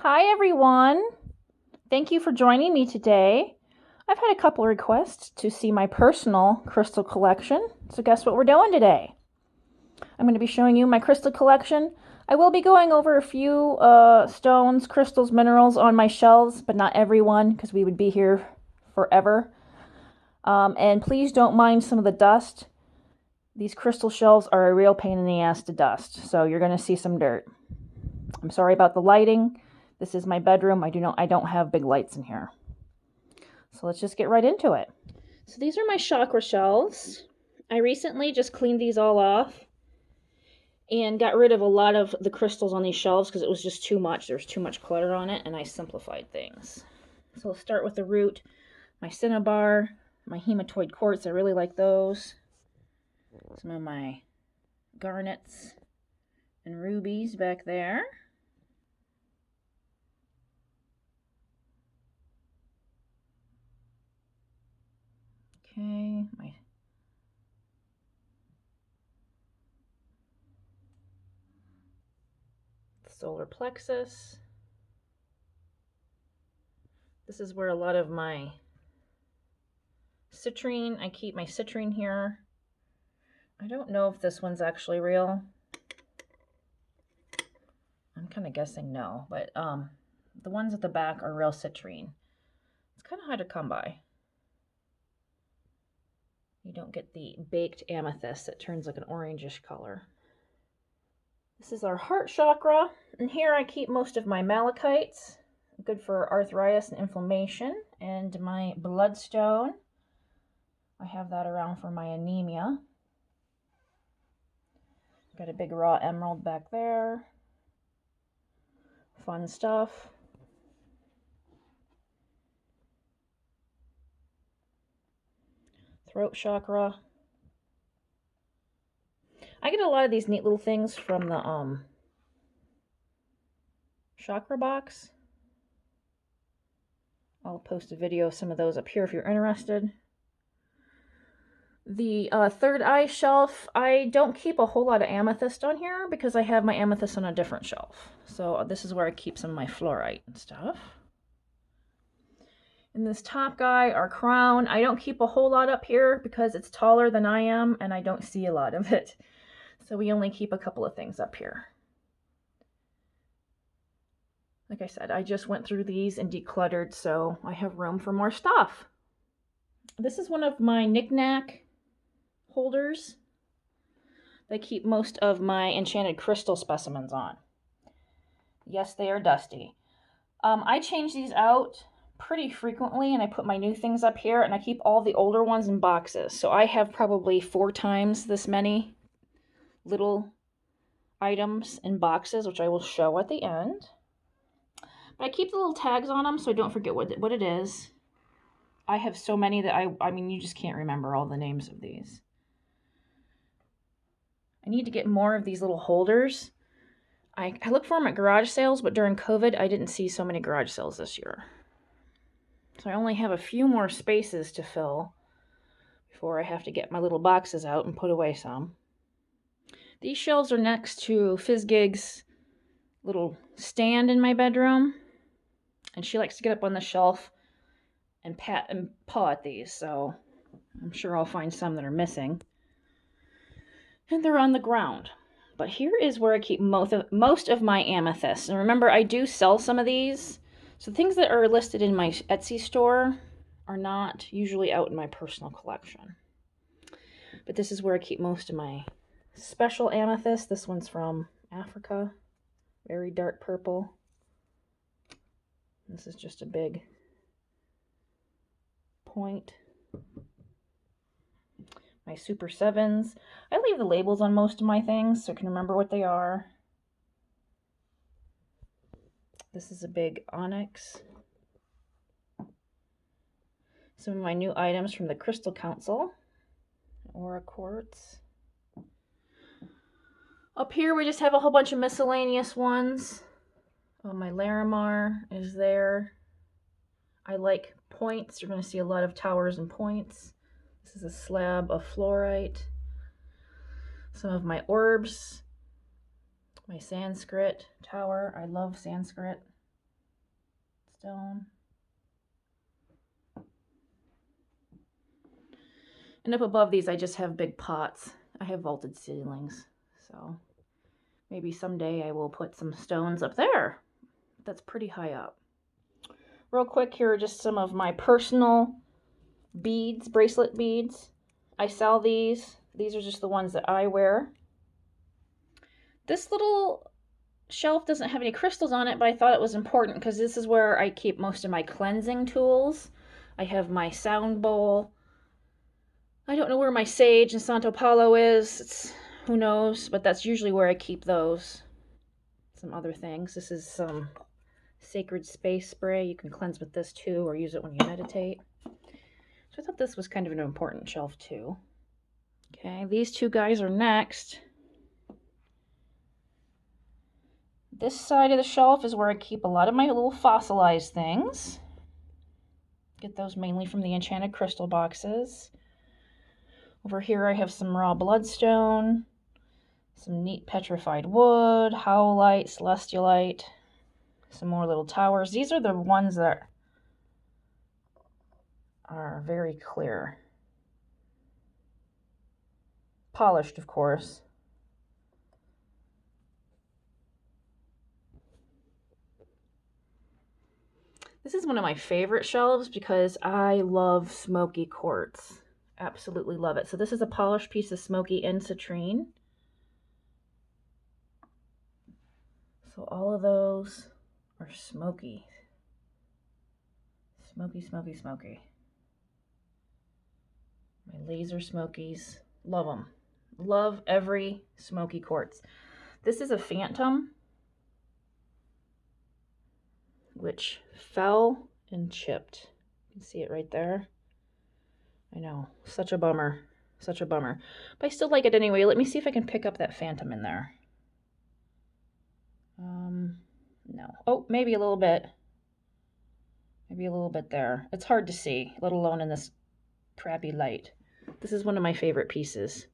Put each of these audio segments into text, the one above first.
Hi everyone! Thank you for joining me today. I've had a couple requests to see my personal crystal collection, so guess what we're doing today? I'm going to be showing you my crystal collection. I will be going over a few stones, crystals, minerals on my shelves, but not every one because we would be here forever. And please don't mind some of the dust. These crystal shelves are a real pain in the ass to dust, so you're going to see some dirt. I'm sorry about the lighting. This is my bedroom. I don't have big lights in here. So let's just get right into it. So these are my chakra shelves. I recently just cleaned these all off and got rid of a lot of the crystals on these shelves because it was just too much. There's too much clutter on it, and I simplified things. So I'll start with the root, my cinnabar, my hematoid quartz. I really like those. Some of my garnets and rubies back there. Okay, my solar plexus. This is where a lot of my citrine, I keep my citrine here. I don't know if this one's actually real. I'm kind of guessing no, but the ones at the back are real citrine. It's kind of hard to come by. You don't get the baked amethyst that turns like an orangish color. This is our heart chakra, and here I keep most of my malachites, good for arthritis and inflammation, and my bloodstone. I have that around for my anemia. Got a big raw emerald back there. Fun stuff. Throat chakra. I get a lot of these neat little things from the chakra box. I'll post a video of some of those up here if you're interested. The third eye shelf, I don't keep a whole lot of amethyst on here because I have my amethyst on a different shelf. So this is where I keep some of my fluorite and stuff. And this top guy, our crown, I don't keep a whole lot up here because it's taller than I am and I don't see a lot of it. So we only keep a couple of things up here. Like I said, I just went through these and decluttered, so I have room for more stuff. This is one of my KnickKnack holders. They keep most of my enchanted crystal specimens on. Yes, they are dusty. I change these out pretty frequently, and I put my new things up here, and I keep all the older ones in boxes. So I have probably 4 times this many little items in boxes, which I will show at the end. But I keep the little tags on them so I don't forget what it is. I have so many that I mean, you just can't remember all the names of these. I need to get more of these little holders. I look for them at garage sales, but during COVID, I didn't see so many garage sales this year. So I only have a few more spaces to fill before I have to get my little boxes out and put away some. These shelves are next to Fizzgig's little stand in my bedroom. And she likes to get up on the shelf and pat and paw at these, so I'm sure I'll find some that are missing. And they're on the ground. But here is where I keep most of my amethysts. And remember, I do sell some of these. So things that are listed in my Etsy store are not usually out in my personal collection. But this is where I keep most of my special amethyst. This one's from Africa. Very dark purple. This is just a big point. My Super 7s. I leave the labels on most of my things so I can remember what they are. This is a big onyx. Some of my new items from the Crystal Council. Aura quartz. Up here we just have a whole bunch of miscellaneous ones. Oh, my Larimar is there. I like points. You're going to see a lot of towers and points. This is a slab of fluorite. Some of my orbs. My Sanskrit tower. I love Sanskrit. stone. And up above these, I just have big pots. I have vaulted ceilings, so maybe someday I will put some stones up there. That's pretty high up. Real quick, here are just some of my personal beads, bracelet beads. I sell these. These are just the ones that I wear. This little shelf doesn't have any crystals on it, but I thought it was important because this is where I keep most of my cleansing tools. I have my sound bowl. I don't know where my sage and Santo Paulo is. Who knows, but that's usually where I keep those. Some other things. This is some sacred space spray. You can cleanse with this too, or use it when you meditate. So I thought this was kind of an important shelf too. Okay, these two guys are next. This side of the shelf is where I keep a lot of my little fossilized things. Get those mainly from the enchanted crystal boxes. Over here I have some raw bloodstone, some neat petrified wood, howlite, celestialite, some more little towers. These are the ones that are very clear. Polished, of course. This is one of my favorite shelves because I love smoky quartz. Absolutely love it. So this is a polished piece of smoky and citrine. So all of those are smoky. Smoky, smoky, smoky. My laser smokies. Love them. Love every smoky quartz. This is a phantom, which fell and chipped. You can see it right there. I know, such a bummer, such a bummer. But I still like it anyway. Let me see if I can pick up that phantom in there. No. Oh, maybe a little bit. Maybe a little bit there. It's hard to see, let alone in this crappy light. This is one of my favorite pieces.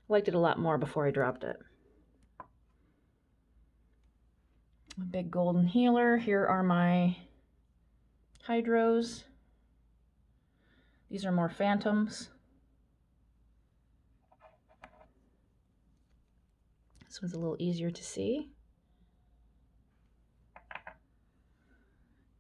I liked it a lot more before I dropped it. A big golden healer. Here are my hydros. These are more phantoms. This one's a little easier to see.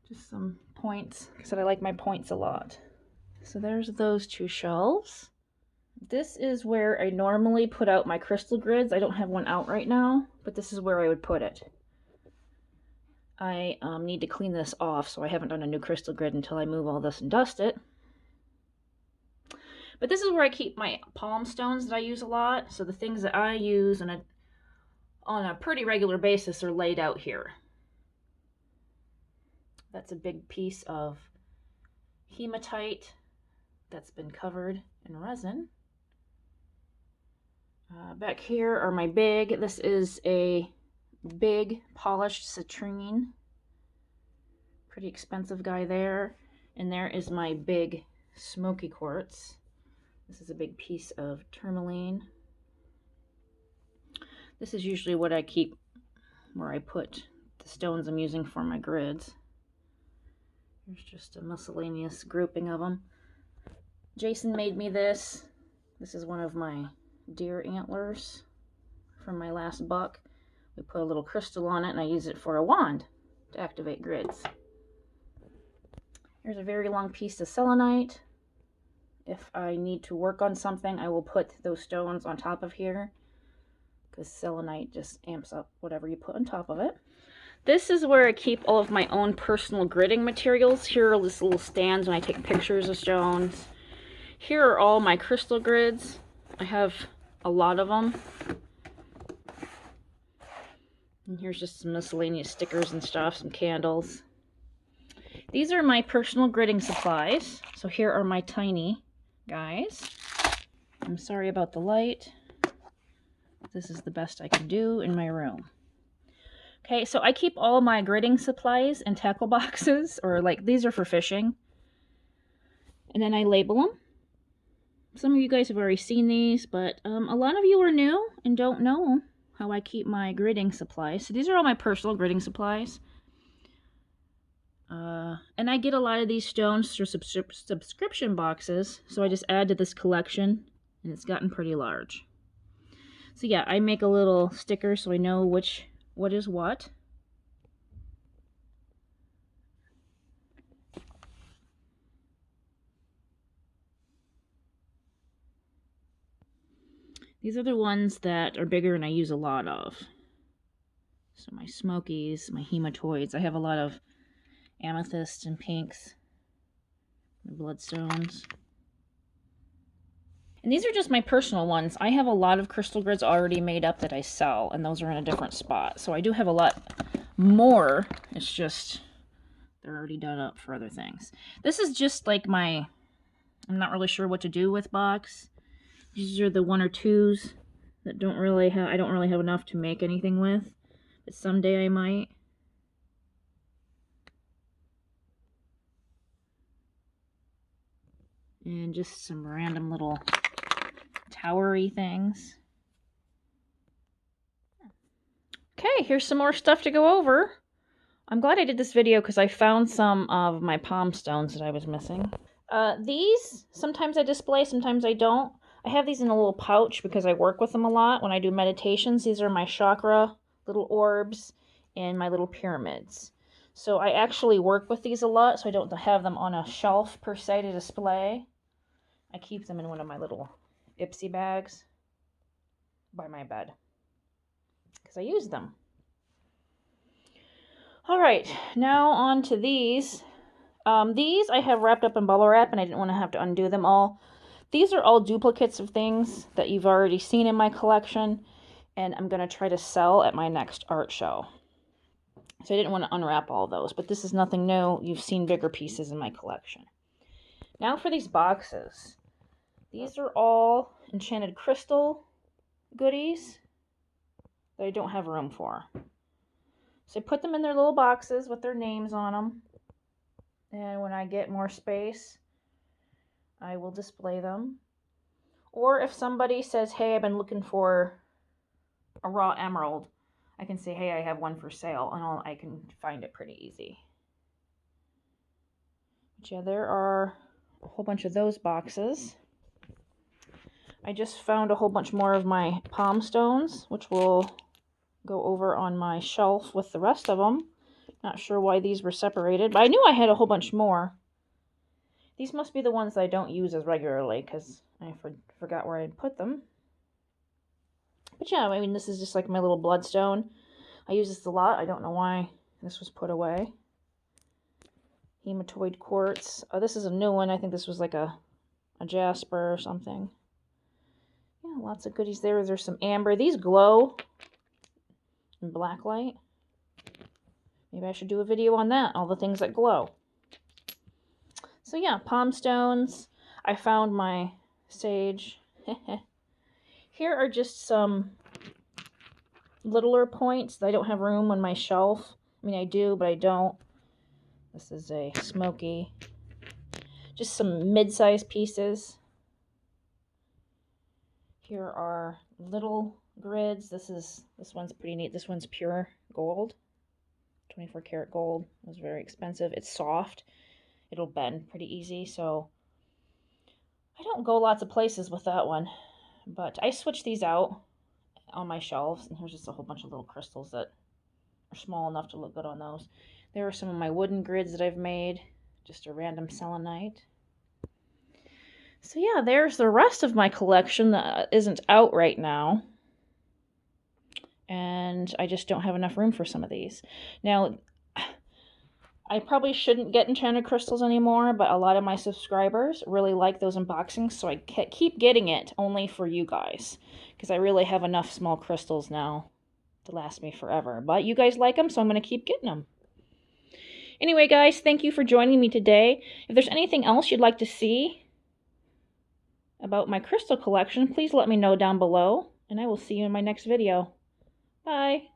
Just some points. Like I said, I like my points a lot. So there's those two shelves. This is where I normally put out my crystal grids. I don't have one out right now, but this is where I would put it. I need to clean this off, so I haven't done a new crystal grid until I move all this and dust it. But this is where I keep my palm stones that I use a lot. So the things that I use on a pretty regular basis are laid out here. That's a big piece of hematite that's been covered in resin. Back here are my big. This is a big polished citrine. Pretty expensive guy there. And there is my big smoky quartz. This is a big piece of tourmaline. This is usually what I keep where I put the stones I'm using for my grids. Here's just a miscellaneous grouping of them. Jason made me this. This is one of my deer antlers from my last buck. We put a little crystal on it and I use it for a wand to activate grids. Here's a very long piece of selenite. If I need to work on something, I will put those stones on top of here because selenite just amps up whatever you put on top of it. This is where I keep all of my own personal gridding materials. Here are these little stands when I take pictures of stones. Here are all my crystal grids. I have a lot of them. And here's just some miscellaneous stickers and stuff, some candles. These are my personal gridding supplies. So here are my tiny guys. I'm sorry about the light. This is the best I can do in my room. Okay, so I keep all my gridding supplies in tackle boxes, or like these are for fishing. And then I label them. Some of you guys have already seen these, but a lot of you are new and don't know how I keep my gridding supplies. So these are all my personal gridding supplies. And I get a lot of these stones through subscription boxes, so I just add to this collection, and it's gotten pretty large. So yeah, I make a little sticker so I know what is what. These are the ones that are bigger and I use a lot of. So my smokies, my hematoids. I have a lot of amethysts and pinks, my bloodstones. And these are just my personal ones. I have a lot of crystal grids already made up that I sell, and those are in a different spot. So I do have a lot more. It's just they're already done up for other things. This is just like my, I'm not really sure what to do with box. These are the 1 or 2s that I don't really have enough to make anything with. But someday I might. And just some random little towery things. Okay, here's some more stuff to go over. I'm glad I did this video because I found some of my palm stones that I was missing. These, sometimes I display, sometimes I don't. I have these in a little pouch because I work with them a lot when I do meditations. These are my chakra little orbs and my little pyramids. So I actually work with these a lot, so I don't have them on a shelf per se to display. I keep them in one of my little Ipsy bags by my bed because I use them. All right, now on to these. These I have wrapped up in bubble wrap, and I didn't want to have to undo them all. These are all duplicates of things that you've already seen in my collection, and I'm going to try to sell at my next art show. So I didn't want to unwrap all those, but this is nothing new. You've seen bigger pieces in my collection. Now for these boxes. These are all enchanted crystal goodies that I don't have room for. So I put them in their little boxes with their names on them. And when I get more space, I will display them. Or if somebody says, hey, I've been looking for a raw emerald, I can say, hey, I have one for sale, and I can find it pretty easy. But yeah, there are a whole bunch of those boxes. I just found a whole bunch more of my palm stones, which will go over on my shelf with the rest of them. Not sure why these were separated, but I knew I had a whole bunch more. These must be the ones that I don't use as regularly because I forgot where I had put them. But yeah, I mean, this is just like my little bloodstone. I use this a lot. I don't know why this was put away. Hematoid quartz. Oh, this is a new one. I think this was like a jasper or something. Yeah, lots of goodies there. There's some amber. These glow in black light. Maybe I should do a video on that, all the things that glow. So yeah, palm stones. I found my sage. Here are just some littler points that I don't have room on my shelf. I mean, I do, but I don't. This is a smoky. Just some mid-sized pieces. Here are little grids. This one's pretty neat. This one's pure gold. 24 karat gold. It was very expensive. It's soft. It'll bend pretty easy, so I don't go lots of places with that one. But I switch these out on my shelves, and here's just a whole bunch of little crystals that are small enough to look good on those. There are some of my wooden grids that I've made. Just a random selenite. So yeah, there's the rest of my collection that isn't out right now. And I just don't have enough room for some of these. Now, I probably shouldn't get enchanted crystals anymore, but a lot of my subscribers really like those unboxings, so I keep getting it only for you guys. Because I really have enough small crystals now to last me forever. But you guys like them, so I'm going to keep getting them. Anyway, guys, thank you for joining me today. If there's anything else you'd like to see about my crystal collection, please let me know down below, and I will see you in my next video. Bye.